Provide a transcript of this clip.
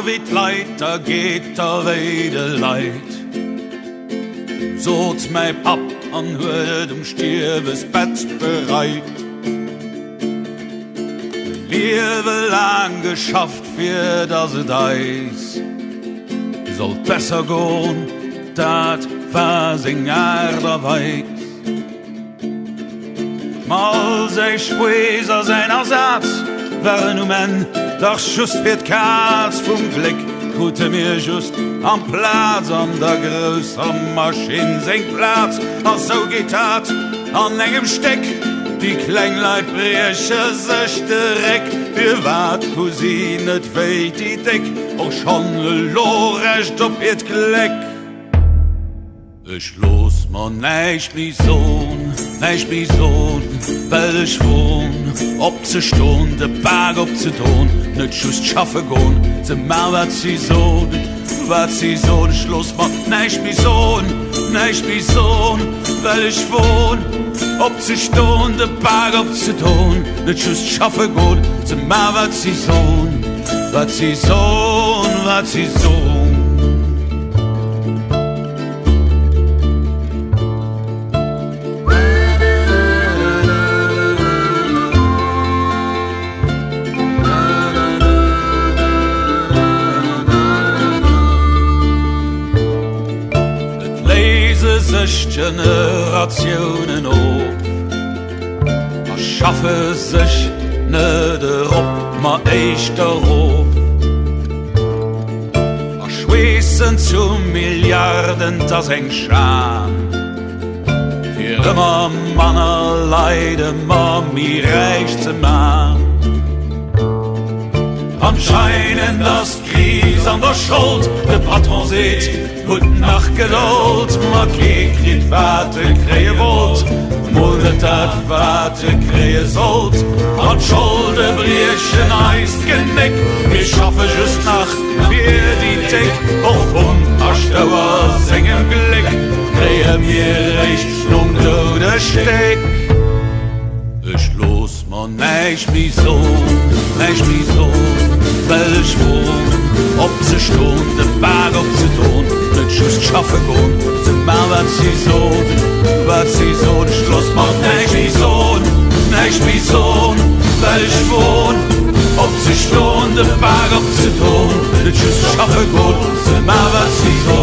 wie Leid, da geht der Weide Leid. So't mei Pap an huet Stirbes Bett bereit. Liewe lang geschafft fir dat se deis. Sollt besser go'n, dat war sing Erderweis. Mal seich Spueser seiner Satz, wären men doch just fir d'Kaz vum Glück. Gute mir just am Platz an der größer Maschine seng Platz. Ach so geht dat an engem Steck. Die Kleinleid breche sech direkt. Wir wat Cousine weit die Deck. Och schon lorecht op et Gleck. Ich los man neich mi Sohn, weil ich wohn. Ob ze Stunde, Berg ob ze Ton, net just schaffe go'n. Ze ma wat sie so, Schluss man neich mi Sohn, weil ich wohn. Ob ze Stunde, Berg ob ze Ton, net just schaffe go'n. Ze ma wat sie so, Generationen op, schaffe sich ne derop, ma eich darauf. Schweessen zu Milliarden, das eng Scham. Für immer Manner leide, ma mi reich zu machen. Anscheinend das Krise an der Schuld, der Patron seht, guten Nacht Geduld, ma gekriegt, warte, kreie wollt, muldet dat, warte, kreie sollt, an Schulde briechen eist Genick, wir schaffe just Nacht, wir die Deck, auf Stauer singen Blick, kreie mir recht, du der Steck. Ich los, man neich mi so, weil ich wohn. Ob ze Stunde, Berg ob ze Ton, net just schaffe go'n. Ze ma wat sie so, Schluss macht neich mi Sohn, weil ich wohn. Ob ze Stunde, Berg ob ze Ton, net just schaffe go'n. Ze ma wat sie so,